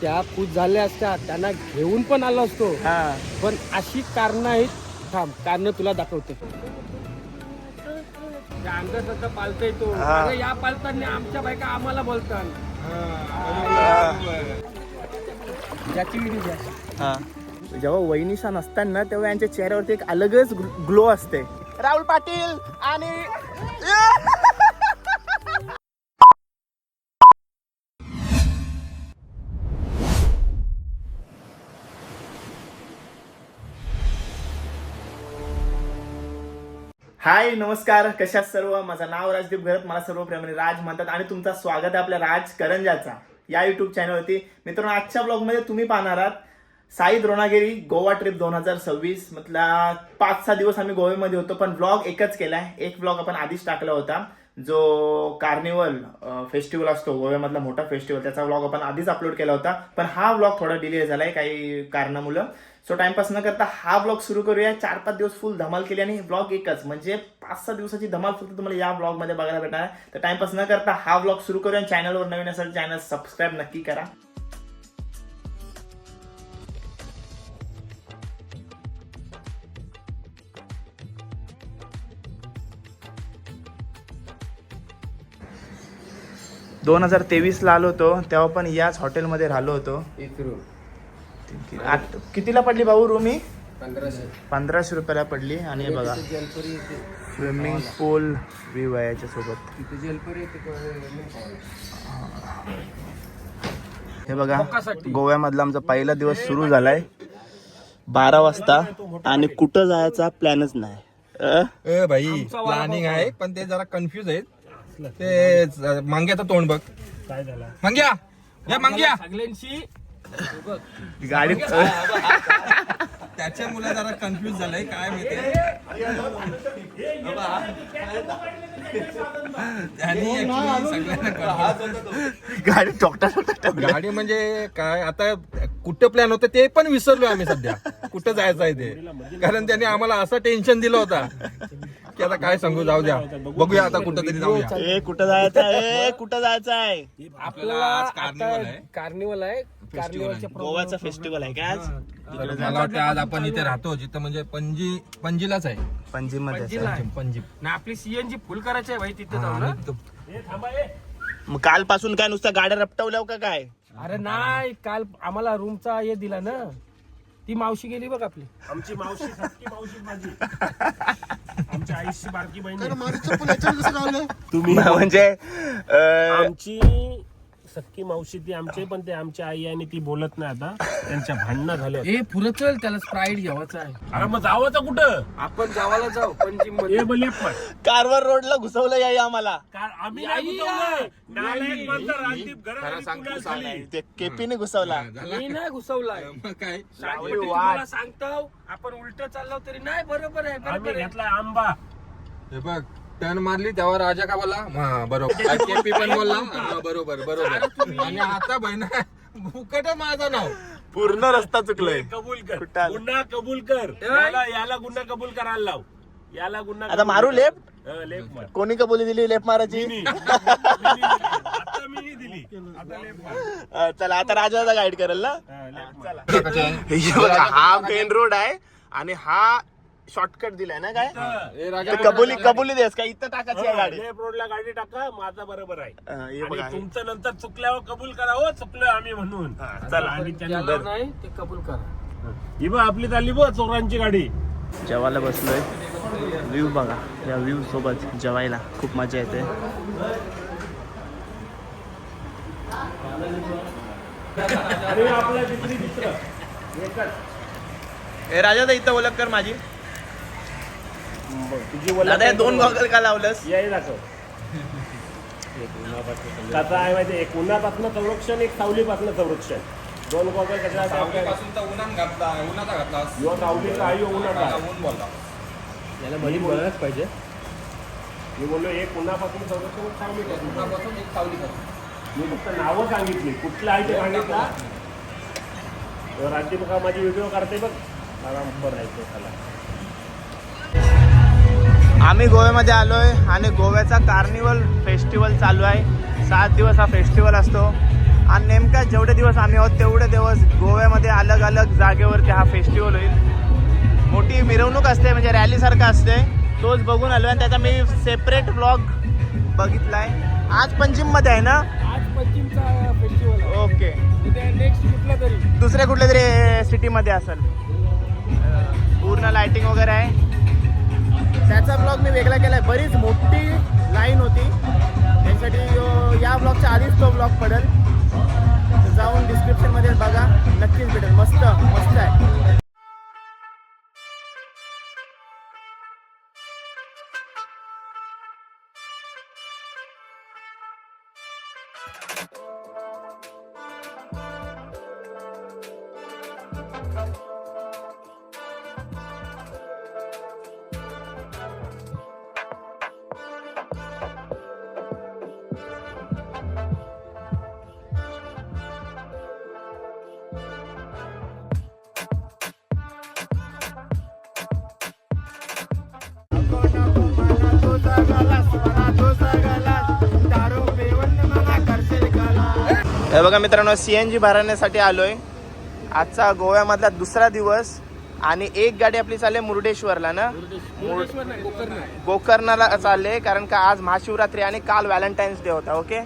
त्या खुश झाल्या असत्या, त्यांना घेऊन पण आलो असतो. पण अशी कारण आहेत. थांब, कारण तुला दाखवते. अंगासारखं पालता येतो. अरे या पालतांनी आमच्या बायका आम्हाला बोलतात. जेव्हा वहिनीशा नसताना तेव्हा यांच्या चेहऱ्यावरती एक अलगच ग्लो असते. राहुल पाटील आणि हाय नमस्कार, कशात सर्व. माझं नाव राजदीप घरत, मला सर्व प्रेमाने राज म्हणतात आणि तुमचं स्वागत आहे आपल्या राज करंजाचा या युट्यूब चॅनलवरती. मित्रांनो, आजच्या ब्लॉगमध्ये तुम्ही पाहणार आहात साई द्रोणागिरी गोवा ट्रिप 2026. म्हटलं 5-6 दिवस आम्ही गोव्यामध्ये होतो, पण ब्लॉग एकच केलाय. एक ब्लॉग आपण आधीच टाकला होता, जो कार्निवल फेस्टिवल असतो गोव्यामधला मोठा फेस्टिवल, त्याचा ब्लॉग आपण आधीच अपलोड केला होता. पण हा ब्लॉग थोडा डिले झालाय काही कारणामुळे. सो टाइमपास न करता हा ब्लॉग सुरू करूया. 4-5 दिवस फुल धमाल केली आणि ब्लॉग एकच, म्हणजे 5-6 दिवसाची धमाल फक्त तुम्हाला या ब्लॉग मध्ये बघायला भेटणार आहे. तर टाइमपास न करता हा ब्लॉग सुरू करूया. चॅनलवर नवीन असेल चॅनल सबस्क्राईब नक्की करा. - 2023 आलो होतो तेव्हा पण याच हॉटेलमध्ये राहिलो होतो. कितीला पडली भाऊ रूम? 1500 रुपयाला पडली. आणि हे बघा स्विमिंग पूल व्ह्यू आहे याच्या सोबत. हे बघा गोव्यामधला आमचा पहिला दिवस सुरू झालाय 12 वाजता आणि कुठं जायचा प्लॅनच नाही. भाई प्लॅनिंग आहे पण ते जरा कन्फ्युज आहेत. ते मांग्याचं तोंड बघ काय झालं. मांग्या या मांग्या सगळ्यांशी गाडी त्याच्या मुलं जरा कन्फ्युज झालंय काय माहिती. गाडी टोकटा गाडी म्हणजे काय आता कुठं प्लॅन होतं ते पण विसरलो आम्ही सध्या कुठं जायचं आहे ते. कारण त्याने आम्हाला असं टेन्शन दिलं होता की आता काय सांगू, जाऊ द्या बघूया आता कुठं तरी जाऊया. कुठं जायचं आहे, कुठं जायचं आहे. आपल्याला आज कार्निवल आहे. कार्निवलच्या गोवाचा फेस्टिवल आहे का आज? मला वाटतं आज आपण इथे राहतो जिथं म्हणजे पणजीलाच आहे. पणजीमध्ये पणजी ना आपली सीएनजी फुल करायची आहे भाई तिथे जाऊ ना. मग कालपासून काय नुसतं गाड्या रपटवल्या का काय? अरे नाही, काल आम्हाला रूमचा हे दिला ना. ती मावशी गेली बघ आपली, आमची मावशी सक्की मावशी माझी, आमच्या आईची बारकी बहीण. तुम्ही म्हणजे आमची सक्की मावशी ती आमची, पण ते आमची आई आणि ती बोलत नाही आता. त्यांच्या भांडणं झाल्या. ए पुरं चल, त्याला स्प्राईट घ्यावाचा आहे. अरे मग जावाचं कुठं? आपण जावाला जाऊ पणजी मध्ये. कारवार रोडला घुसवलं याई आम्हाला. आम्ही नाही घुसवलं. नालायक माणसं राजदीप घरात आणि पुण्यात खाली. ते केपीने घुसवला. मी नाही घुसवलाय. काय तुम्हाला सांगतो, आपण उलट चाललो तरी नाही. बरोबर आहे, बरोबर घेतलाय आंबा. हे बघ टर्न मारली तेव्हा राजा का बोला हा बरोबर. केपी पण बोलला हा बरोबर बरोबर. आणि आता बहिण फुकट माझं नाव पूर्ण रस्ता चुकलोय. कबूल कर, कुठं? गुन्हा कबूल कर. याला गुन्हा कबूल करायला लाव. याला गुन्हा आता मारू लेफ्ट. लेफ्ट मार. कोणी कबुली दिली लेफ्ट मारायची? आता मी नाही दिली. आता लेफ्ट मार. चला आता राजाचा गाईड करेल ना. लेफ्ट मार. हा मेन रोड आहे आणि हा शॉर्टकट दिलाय ना. काय कबुली देस का इथं टाकायची आहे गाडी. लेफ्ट रोडला गाडी टाका, माझा बरोबर आहे. हे बघा आणि तुमचं नंतर चुकल्यावर कबूल करा. हो चुकलोय आम्ही म्हणून. चला. आणि त्यांना नाही ते कबूल करा. ही बघ आपली चालली बघ चोरांची गाडी. जेवायला बसलोय. व्ह्यू बघा, या व्ह्यू सोबत जेवायला खूप मजा येते. आपल्या तिसरी दुसरं एकच. ए राजा तर इथं ओळख कर माझी. तुझी दादा हे 2 गॉगल का लावलंस? याही दाखव. कसं आहे माहिती, एक उन्हापासून संरक्षण, एक सावलीपासून संरक्षण. 2 गॉगल कशा उन्हाचा घातला सावलीचा आहे उन्हाचा. ऊन बोलला याला मध्ये बोलायलाच पाहिजे. मी बोललो एक उन्हापासून संरक्षण, एक सावलीपासून. एक सावलीपासून. मी फक्त नावं सांगितली, कुठलं आहे ते सांगितला. राज्य बघा माझी व्हिडिओ करते बघ, आराम करायचं त्याला. आम्ही गोव्यामध्ये आलोय आणि गोव्याचा कार्निवल फेस्टिवल चालू आहे. 7 दिवस हा फेस्टिवल असतो आणि नेमका जेवढे दिवस आम्ही आहोत तेवढे दिवस गोव्यामध्ये अलग अलग जागेवरती हा फेस्टिवल होईल. मोठी मिरवणूक असते म्हणजे रॅली सारखं असते, तोच बघून आलो आणि त्याचा मी सेपरेट ब्लॉग बघितलाय. आज पंचिममध्ये आहे ना? आज पश्चिमचा फेस्टिवल आहे. ओके. उद्या नेक्स्ट कुठला तरी दुसऱ्या कुठल्या तरी सिटीमध्ये असेल. पूर्ण लाइटिंग वगैरे आहे. त्याचा ब्लॉग मी वेगळा केलाय. बरीच मोठी लाईन होती त्यासाठी या ब्लॉगच्या आधीच तो ब्लॉग पडेल, तर जाऊन डिस्क्रिप्शनमध्ये बघा, नक्कीच भेटेल. मस्त मस्त आहे. हे बघा मित्रांनो, CNG भरण्यासाठी आलोय. आजचा गोव्यामधला दुसरा दिवस आणि एक गाडी आपली चालली मुर्डेश्वरला ना, मुर्डेश्वर नाही, गोकर्ण. गोकर्णाला चालले, कारण का आज महाशिवरात्री आणि काल व्हॅलेंटाईन्स डे होता. ओके.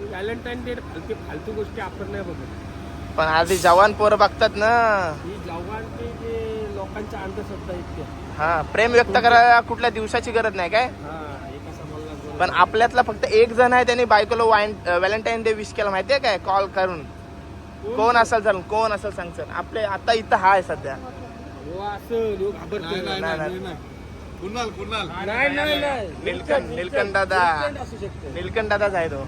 व्हॅलेंटाईन डे फालतू गोष्टी आपण नाही बघत. पण आधी जवान पोरं बघतात ना. ही जवान ते जे लोकांच्या अंधश्रद्धा इतक्या. हा, प्रेम व्यक्त करायला कुठल्या दिवसाची गरज नाही काय. एका समाजाला पण आपल्यातला फक्त एक जण आहे त्यांनी बायकोला व्हॅलेंटाईन डे विश केला, माहितीये काय, कॉल करून. कोण असेल सर, कोण असेल सांग सर. आपले आता इथं हा आहे सध्या. नीलकंठ दादा, नीलकंठ दादाच आहे तो.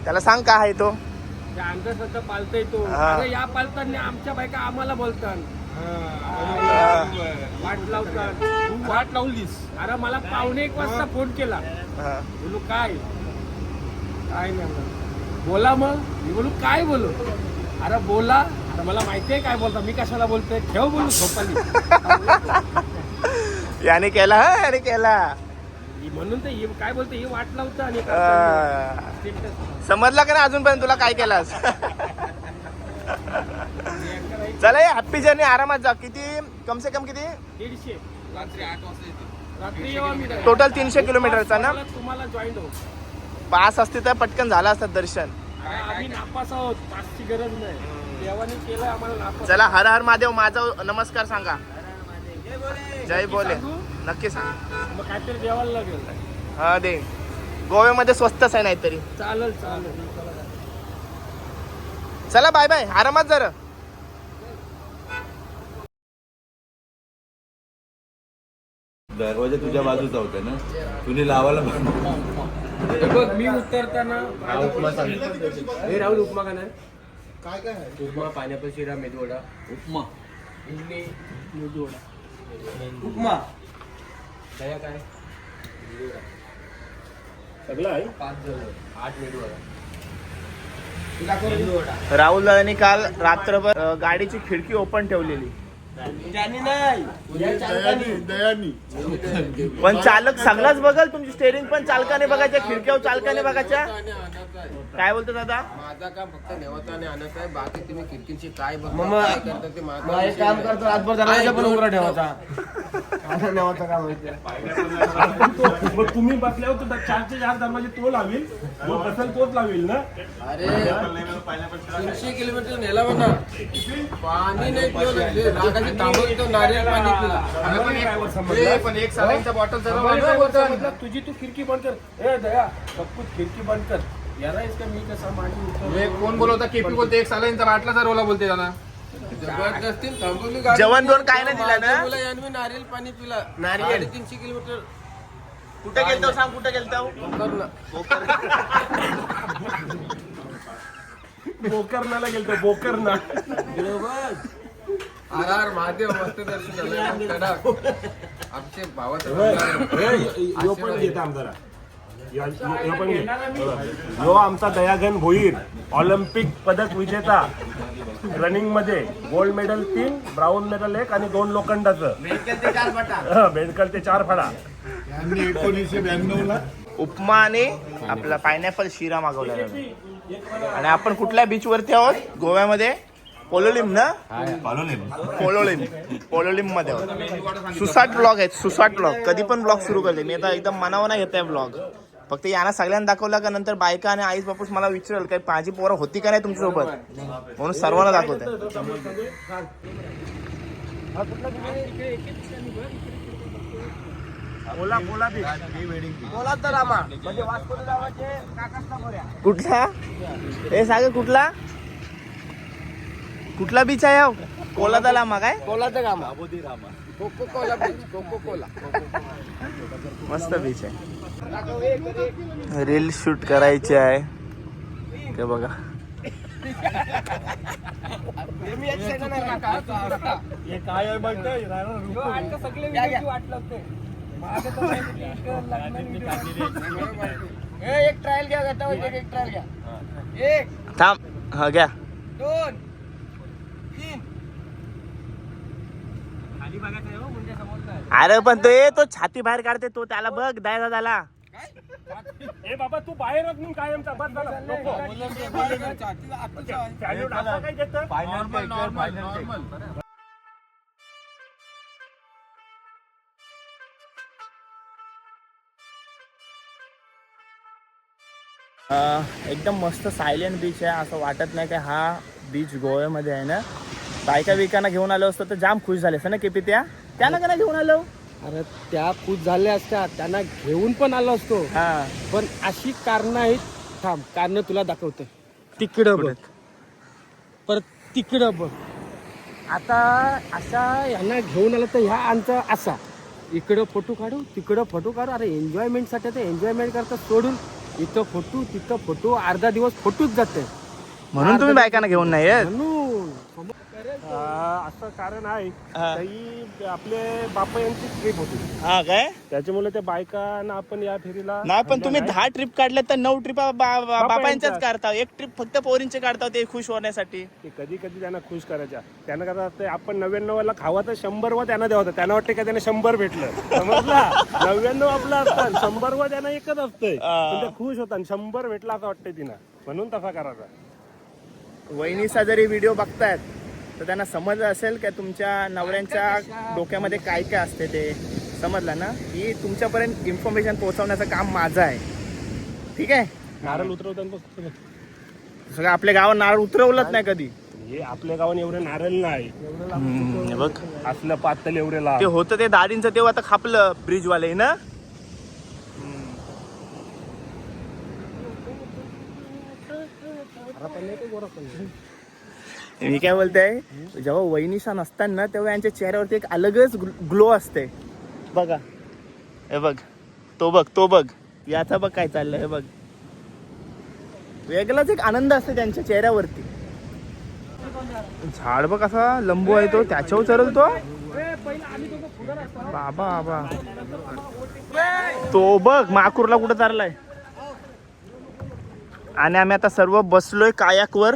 त्याला सांग का आहे तो. अंधश्रद्धा पालता येतो. हा. अरे या पालतांनी आमच्या बायका आम्हाला बोलतात, वाट लावतात. तू वाट लावलीस. अरे मला 1:45 वाजता फोन केला. हा. बोलू काय काय नाही बोला. मग मी बोलू काय बोलू. अरे बोला. अरे मला माहितीये काय बोलता, मी कशाला बोलतोय, ठेव बोलू झोपाली. याने केला, हा याने केला. म्हणून ते काय बोलते, ही वाट लावतं आणि status. समजला का ना अजूनपर्यंत तुला काय केलास. चला, हॅप्पी जर्नी. आरामात जा. किती कम से कम किती 150. रात्री येऊ आम्ही. टोटल 300 किलोमीटरचा ना. तुम्हाला जॉईन हो. पास असते तर पटकन झालं असतं दर्शन. आम्ही नापास आहोत, पासची गरज नाही. देवाने केलं आम्हाला नापास. चला, हर हर महादेव. माझा नमस्कार सांगा. जय बोले. नक्की सांग. मग काहीतरी देवाला लागेल. हा दे. गोव्यामध्ये स्वस्तच आहे नाहीतरी. चालेल चालेल. चला, बाय बाय. आरामात जरा. दरवाजा तुझ्या बाजूचा होता ना, तुम्ही लावायला बघ मी उतरताना राहुल उपमा का नाही. काय काय उपमा, पायनॅपल शिरा, मेदूवडा, उपमा इडली, मेदूवडा, उपमा, दया काय सगळं आहे. 5 जण, 8 मेदूवडा. राहुल दादानी काल रात्रभर गाडीची खिडकी ओपन ठेवलेली. पण चालक सगळाच बघल. तुमची स्टेरिंग पण चालकाने बघायच्या, खिडक्या चालकाने बघायच्या. काय बोलतो दादा. माझा काम फक्त नेवताने आणत आहे, बाकी तुम्ही खिडकींची काय बघता, काय करता ते माझं एक काम करतो. रातभर दरवाजा पण उघडा ठेवायचा. नेवाचा काम मग तुम्ही बसल्यावर तर 4चे 4 दरवाजे तो लावेल, जो बसेल तोच लावेल ना. अरे 300 किलोमीटर नेला म्हणा, पाणी नाही पिवलं. रागाची तांबून तो नारियल पाणी पिला. पण एक सालांच्या बॉटल तुझी तू खिडकी बंद कर. ए दया सबकुछ खिडकी बंद कर. याला इसका मी कसा मांडी. कोण बोलवता, केपी बोलते. एक सालांचा बाटलाचा रोला बोलते त्यांना. जबरदस्ती थांबवली जेवण बिवण काय नाही दिला ना? बोला याने नारियल पाणी पिला. नारियल? 350 किलोमीटर कुठे गेलतो सांग, कुठे गेलतो. बोकरनाला गेलतो. बोकरना. आर महादेव मस्त दर्शन झालं. आमचे भावाचं पण घेता आमदारा. जो आमचा दयागन भोईर, ऑलिम्पिक पदक विजेता, रनिंग मध्ये गोल्ड मेडल 3, ब्राऊन मेडल 1 आणि 2 लोखंडाचं. बेडकल ते 4 फडा. 1992 ला उपमा आणि आपला पायनॅपल शिरा मागवलेला आहे. आणि आपण कुठल्या बीच वरती आहोत गोव्यामध्ये? पोलोलिम ना? पोलोलिम मध्ये आहोत. सुसाट ब्लॉग आहेत, सुसाट ब्लॉग. कधी पण ब्लॉग सुरू करते मी आता, एकदम मनावर नाही घेत आहे ब्लॉग. फक्त यांना सगळ्यांना दाखवला का नंतर बायका आणि आईस बापूस मला विचारल काही माझी पोरं होती का नाही तुमच्यासोबत, म्हणून सर्वांना दाखवते. कुठला हे सांग, कुठला बीच आहे हा? कोलादा लामा काय? कोलाचा गामा कोको कोला बीच, कोको कोला. मस्त बीच आहे. रील शूट करायची आहे ते बघा. एक ट्रायल घ्या, एक ट्रायल घ्या. एक थांब, हा घ्या. 2 3. अरे पण तो छाती बाहेर काढते तो, त्याला बघ दायला झाला. ए बाबा तू बाहेरच म्हणून कायमचा बस झाला. नको. चालू टाका काय घेतं? एकदम मस्त सायलेंट बीच आहे. असं वाटत नाही की हा बीच गोव्यामध्ये आहे ना. बायका बिकांना घेऊन आलो असतो तर जाम खुश झाले असतं ना केपी. त्यांना का नाही घेऊन आलो? अरे त्या खुश झाल्या असतात, त्यांना घेऊन पण आलो असतो. हा, पण अशी कारणं आहेत. थांब, कारण तुला दाखवते. तिकडं बघ, परत तिकडं बघ. आता असा यांना घेऊन आलं तर ह्या आमचा असा इकडं फोटो काढू, तिकडं फोटो काढू. अरे एन्जॉयमेंटसाठी ते एन्जॉयमेंट करतात, सोडून इथं फोटो तिथं फोटो, अर्धा दिवस फोटोच जाते. म्हणून तुम्ही बायकांना घेऊन नाही येत? म्हणून असं कारण आहे. ही आपले बापा यांची ट्रिप होती. हा काय? त्याच्यामुळे त्या बायकांना आपण या फेरीला नाही, पण तुम्ही 10 ट्रिप काढल्या तर 9 ट्रिप बापांच्याच काढता. एक ट्रिप फक्त पोरींचे काढता, ते खुश होण्यासाठी. कधी कधी त्यांना खुश करायच्या. त्यांना कसं असतं, आपण 99ला खावा तर 100 त्यांना द्यावं. त्यांना वाटतं का त्यांना 100 भेटलं, समजला? 99 आपलं असतं, 100 त्यांना एकच असतंय. पण ते खुश होतात, 100 भेटला असं वाटतंय तिला, म्हणून तसा करायचा. वहिनीचा जरी व्हिडिओ बघतायत तर त्यांना समजलं असेल का तुमच्या नवऱ्यांच्या डोक्यामध्ये काय काय असते ते. समजलं ना? की तुमच्यापर्यंत इन्फॉर्मेशन पोहोचवण्याचं काम माझं आहे. ठीक आहे? नारळ उतरवताना सगळं आपल्या गावात नारळ उतरवलंच नाही कधी. हे आपल्या गावात एवढे नारळ नाही. बघ असलं पातळ एवढे लांब. ते होतं ते दाढींचं, तेव्हा आता खापलं ब्रिजवाले ना. मी काय बोलतेय, जेव्हा वहिनीशा नसताना तेव्हा यांच्या चेहऱ्यावरती एक अलगच ग्लो असते. बघा, हे बघ, तो बघ, याचा बघ काय चाललंय. हे बघ, वेगळाच एक आनंद असतो त्यांच्या चेहऱ्यावरती. झाड बघ असा लंबू आहे तो, त्याच्यावर चढल तो. बाबा तो बघ माकूरला कुठं चाललाय. आणि आम्ही आता सर्व बसलोय कायाकवर.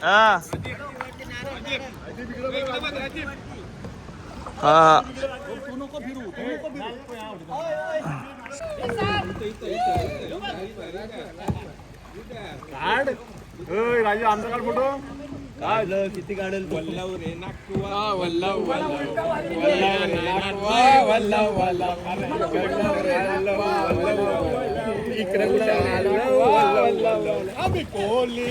हा, राजू आमचा काढ फोटो. काय झालं? किती काढेल? वल्लावर रे आम्ही कोली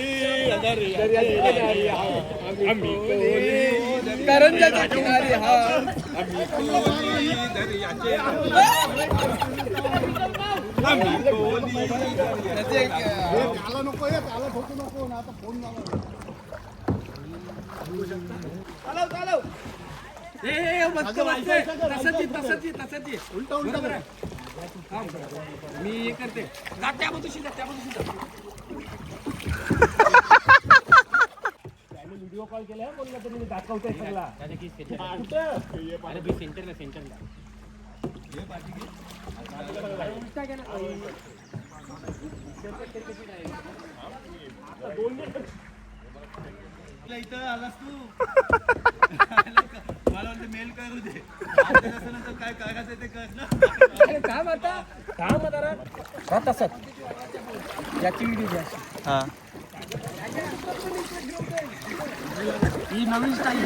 करंजाच्या किनारी हा आम्ही कोली दर्याचे मी हे करते. व्हिडिओ कॉल केलाय कोणला तरी दाखवतोय सगळा. इथं आलास तू. मला वाटतं मेल करू दे त्याच्यानंतर काय कागायचं ते कर ना. अरे काम आता काम आता राहत असत याची व्हिडिओ घ्या. हा ही नवीन स्टाईल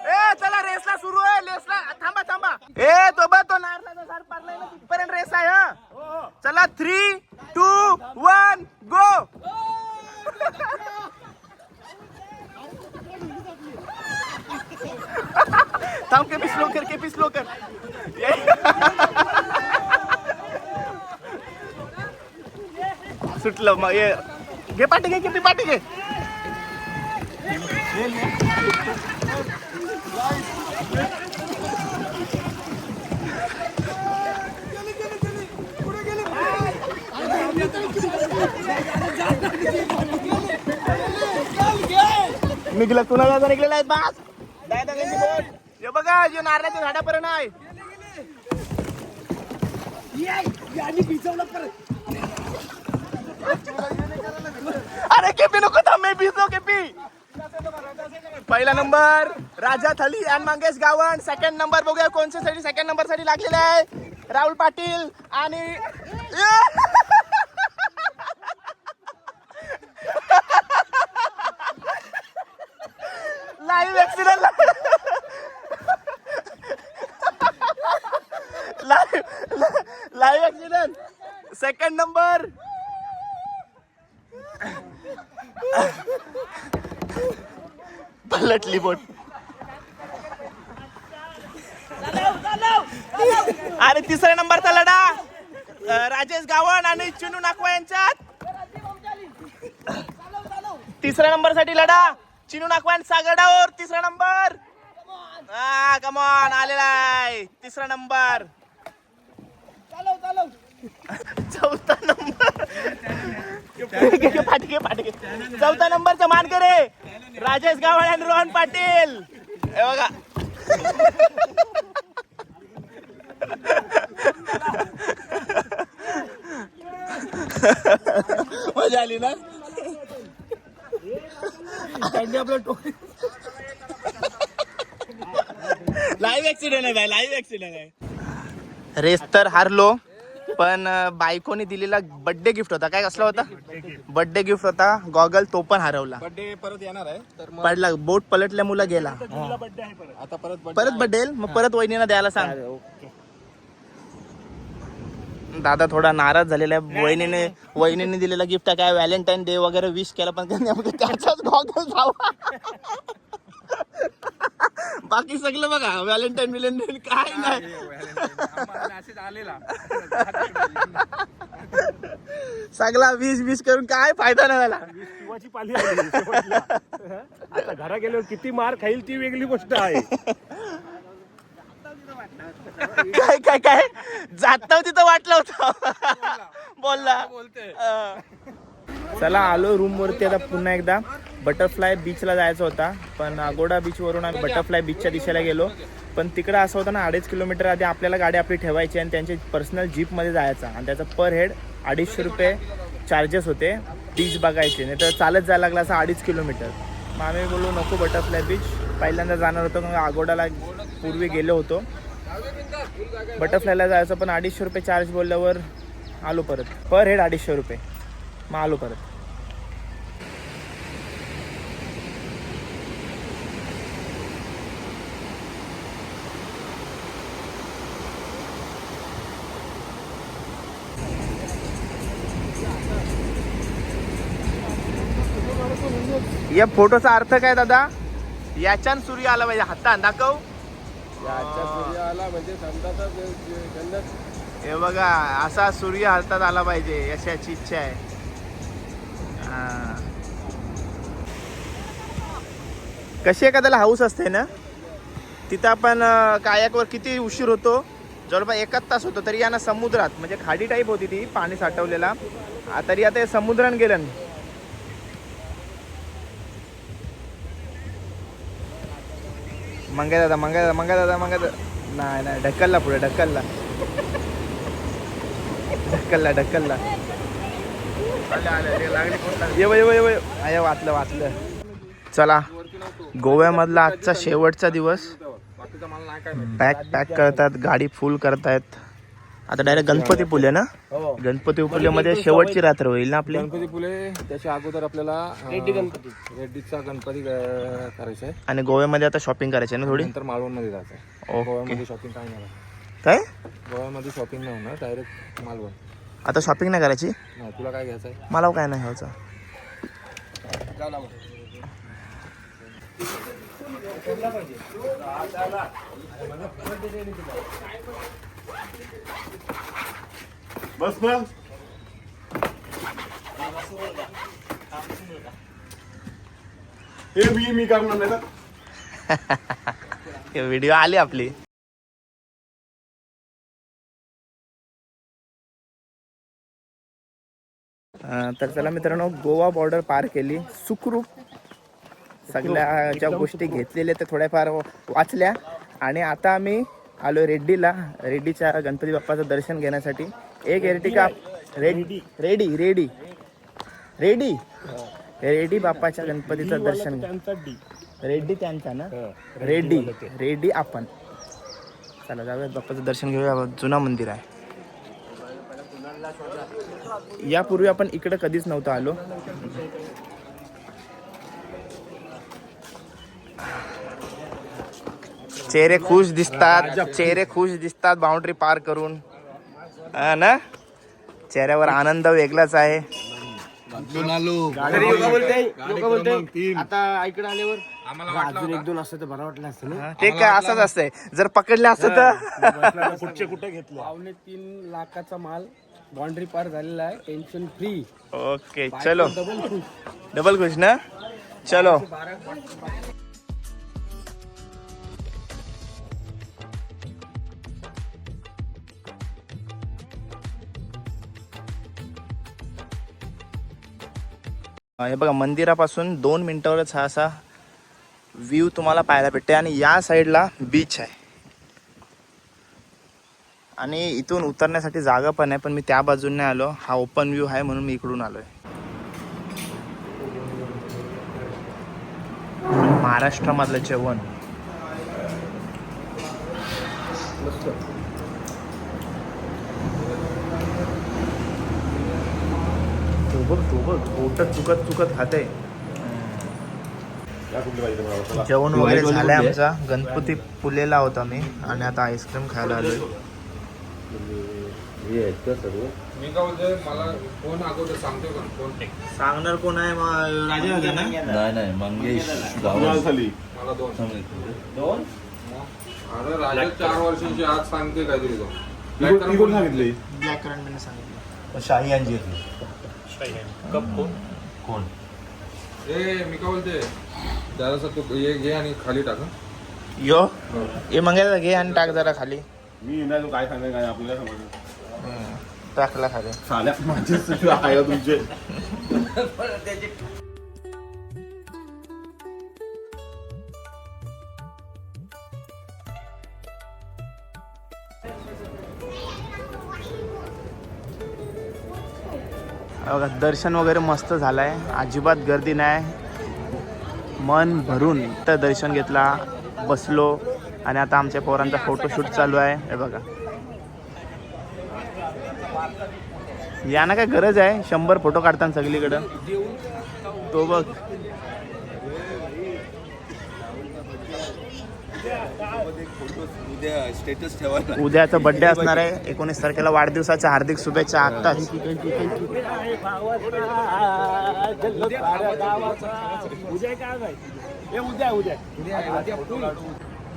ए चला रेसला सुरू आहे. रेसला थांबा थांबा. ए तो बघ तो नारळाचा झाड पडलाय ना तिथपर्यंत रेस आहे. हा चला 3, 2, 1 गो. थांब केपी स्लो कर. केपी स्लो कर. सुटलं मग ये घे पाठी घे. केपी पाठी घे. निघलं कुणाला निघलेला आहे बास. दादांची बोट हे बघा जे नारळाच्या झाडापर्यंत आहे. अरे केपी नको थांब. मी भिजलो केपी. पहिला नंबर राजा थली आणि मंगेश गावण. सेकंड नंबर बघूया कोणत्यासाठी सेकंड नंबर साठी लागलेला आहे. राहुल पाटील आणि live accident. Live accident. Second number पलटली बोट. आणि तिसऱ्या नंबरचा लढा राजेश गावण आणि चिनू नाकवा यांच्यात. तिसऱ्या नंबर साठी लढा चिनू नाकवा आणि सागर डावर. तिसरा नंबर हा कमॉन आलेला आहे. तिसरा नंबर. चौथा नंबर पाटके पाटके. चौथा नंबरचा मानकरे राजेश गावण आणि रोहन पाटील. हे बघा मजा आली ना. लाईव्ह ऍक्सिडेंट आहे भाई. लाईव्ह ऍक्सिडेंट आहे. रेस तर हारलो पण बायकोने दिलेला बर्थडे गिफ्ट होता. काय कसला होता बर्थडे गिफ्ट होता. गॉगल तो पण हरवला. बर्थडे परत येणार आहे तर मग पडला बोट पलटल्यामुळे गेला. आता परत परत बड्डेल मग परत वहिनीला द्यायला सांग. दादा थोडा नाराज झालेला आहे. वहिनीने दिलेला गिफ्ट काय व्हॅलेंटाईन डे वगैरे विश केला पण त्याचाच गॉगल जावा. बाकी सगळं बघा व्हॅलेंटाईन विलेंटाईन काय नाही. सगळा विश करून काय फायदा नाही झाला. शिवाची पाली आली शेवटला. आता घरा गेल्यावर किती मार खाईल ती वेगळी गोष्ट आहे. काय काय काय जात तिथं वाटलं होतं. बोलला चला आलो रूम वरती. आता पुन्हा एकदा बटरफ्लाय बीचला जायचं होता पण अगोडा बीच वरून आम्ही बटरफ्लाय बीचच्या दिशेला गेलो. पण तिकडं असं होतं ना 2.5 किलोमीटर आधी आपल्याला गाडी आपली ठेवायची आणि त्यांच्या पर्सनल जीपमध्ये जायचं आणि त्याचा पर हेड 250 रुपये चार्जेस होते बीच बघायचे. नाही तर चालत जायला लागला असं 2.5 किलोमीटर. मग आम्ही बोललो नको बटरफ्लाय बीच. पहिल्यांदा जाणार होतो मग अगोडाला पूर्वी गेलो होतो. बटरफ्लायला जायचं पण 250 रुपये चार्ज बोलल्यावर आलो परत. पर हेड 250 रुपये. मग आलो परत. या फोटोचा अर्थ काय दादा. याच्यान सूर्य आला पाहिजे. हातात दाखव. हे बघा असा सूर्य हातात आला पाहिजे अशाची इच्छा आहे. कशी एखाद्याला हाऊस असते ना. तिथं आपण कायाकवर किती उशीर होतो. जवळपास 1 तास होतो तरी यांना समुद्रात म्हणजे खाडी टाईप होती ती पाणी साठवलेला. तरी आता हे समुद्रात गेलं. मंगा दादा नाही ढकलला पुढे ढकलला. ढकलला ये वाचलं. चला, गोव्यामधला आजचा शेवटचा दिवस. पॅक करतात, गाडी फुल करतायत. आता डायरेक्ट गणपतीपुले ना? गणपतीपुलेमध्ये शेवटची रात्र होईल ना आपली. गणपतीपुले त्याच्या अगोदर आपल्याला रेड्डीचा गणपती करायचा आहे. आणि गोव्यामध्ये आता शॉपिंग करायची आहे ना थोडी. नंतर मालवणमध्ये जायचं आहे. गोव्यामध्ये शॉपिंग काय नाही काय गोव्यामध्ये शॉपिंग नाही होणार, डायरेक्ट मालवण. आता शॉपिंग नाही करायची? नाही, तुला काय घ्यायचं आहे? मला काय नाही घ्यायचं. बस बस. हे मी करणार नाही तर. व्हिडिओ आली आपली. तर चला मित्रांनो, गोवा बॉर्डर पार केली सुखरूप. सगळ्या ज्या गोष्टी घेतलेल्या त्या थोड्याफार वाचल्या. आणि आता आम्ही आलो रेड्डीला. रेड्डीच्या गणपती बाप्पाचं दर्शन घेण्यासाठी. एक एर्टिगा रेड्डी बाप्पाच्या गणपतीचं दर्शन. रेड्डी त्यांचा ना? रेड्डी आपण. चला जाऊयात, बाप्पाचं दर्शन घेऊया. जुना मंदिर आहे. यापूर्वी आपण इकडे कधीच नव्हतं आलो. चेहरे खुश दिसतात बाउंड्री पार करून ना. चेहऱ्यावर आनंद वेगळाच आहे. आता इकडे आल्यावर अजून 1-2 असतं तर बरं वाटलं असतं ना. ते काय असंच असतंय, जर पकडले असतं तर. कुठे घेतलं? 3.25 लाखाचा माल बाउंड्री पार झालेला आहे. Tension free. ओके चलो, डबल खुश ना. चलो हे बघा, मंदिरापासून 2 मिनिटावरच हा असा व्ह्यू तुम्हाला पाहायला भेटते. आणि या साईडला बीच आहे. आणि इथून उतरण्यासाठी जागा पण आहे, पण मी त्या बाजूने आलो. हा ओपन व्ह्यू आहे म्हणून मी इकडून आलोय. महाराष्ट्रामधलं जेवण तो बघ बोट चुकत खाते. जेवण वगैरे झालंय आमचा. गणपती पुलेला होता मी आणि आता आईस्क्रीम खायला आलोय. मी काय बोलतोय, मला कोण अगोदर सांगतो का? कोण सांगणार कोण आहे? राजा होता ना? नाही मंगेश झाली. मला 2. अरे राजा 4 वर्षांची आज सांगते काहीतरी तो. इकडून सांगितले. ब्लॅक करंट सांगितलं. शाही यांची कोण? ए मी काय बोलते, जरासा तू ये घे आणि खाली टाक. यो हे मंगायला घे आणि टाक जरा खाली. मी नाही, तू काय सांगाय काय आपल्याला समजलं. टाकला खाली. साल्या माझे आहे तुमचे. बघा, दर्शन वगैरे मस्त झालंय. अजिबात गर्दी नाही. मन भरून इथं दर्शन घेतला, बसलो. आणि आता आमच्या पोरांचा फोटोशूट चालू आहे. हे बघा, यांना काय गरज आहे 100 फोटो काढताना सगळीकडं. तो बघ, स्टेटस ठेवायला. उद्याचा बर्थडे असणार आहे. 19 तारखेला. वाढदिवसाच्या हार्दिक शुभेच्छा आत्ताच.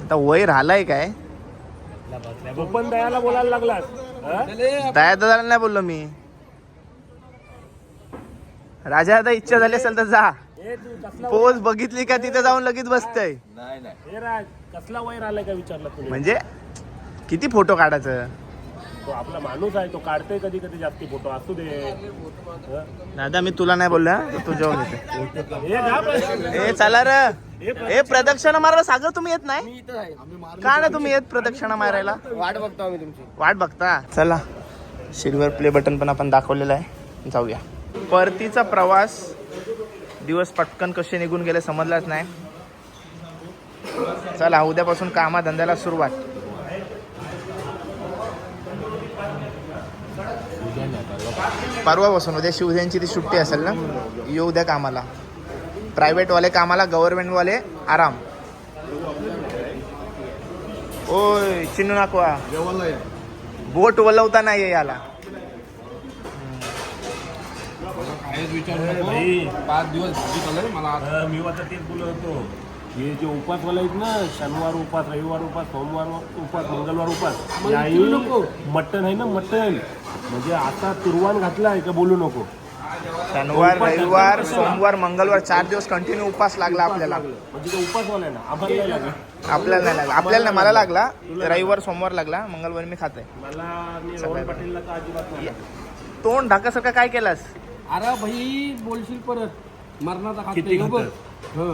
आता वय राहिलाय काय? पण दयाला बोलायला लागलास. दया दादाला नाही बोललो मी. राजा, आता इच्छा झाली असेल तर जा. पोज बघितली का तिथे जाऊन लगेच बसतय. हे राज, कसला वैर आलाय का विचारलं तुम्ही? म्हणजे किती फोटो काढायचं? तो आपला माणूस आहे, तो काढतोय कधी कधी जास्ती फोटो. असू दे. दादा, मी तुला नाही बोललो. तू जेवण घेते. हे जा पण. ए चला र. ए प्रदक्षिणा मारायला सागर तुम्ही येत नाही का? ना तुम्ही येत प्रदक्षिणा मारायला? वाट बघतो आम्ही तुमची. वाट बघता. चला सिल्वर प्ले बटन पण आपण दाखवलेलं आहे. जाऊया. परतीचा प्रवास दिवस पटकन कसे निघून गेले समजलाच नाही. चला उद्यापासून कामाधंद्याला सुरुवात. परवापासून उद्या शिवजयंतीची ती सुट्टी असेल ना. येऊ उद्या कामाला. प्रायव्हेटवाले कामाला, गव्हर्नमेंटवाले आराम. ओय चिन्नू नाकवा बोट वलवता नाही याला. काहीच विचार नको. 5 दिवस भाजी चालू मला. मी आता तेच बोलत होतो. हे जे उपासवाले आहेत ना, शनिवार उपास, रविवार उपास, सोमवार उपास, मंगळवार उपास, याही मटण आहे ना, मटण म्हणजे आता तुरवान घातला आहे का बोलू नको. शनिवार, रविवार, सोमवार, मंगळवार 4 दिवस कंटिन्यू उपास लागला आपल्याला. म्हणजे ते उपासवाला आहे ना, आम्हाला नाही लागला. आपल्याला नाही लागला. आपल्याला नाही, मला लागला. रविवार सोमवार लागला, मंगळवार मी खात आहे. मला मी रोहन पाटीलला तर अजिबात नाही लागला. तोंड ढाकासारखं काय केलास. अरे भाई बोलशील परत मरणाचा किती खाते खातं? हो.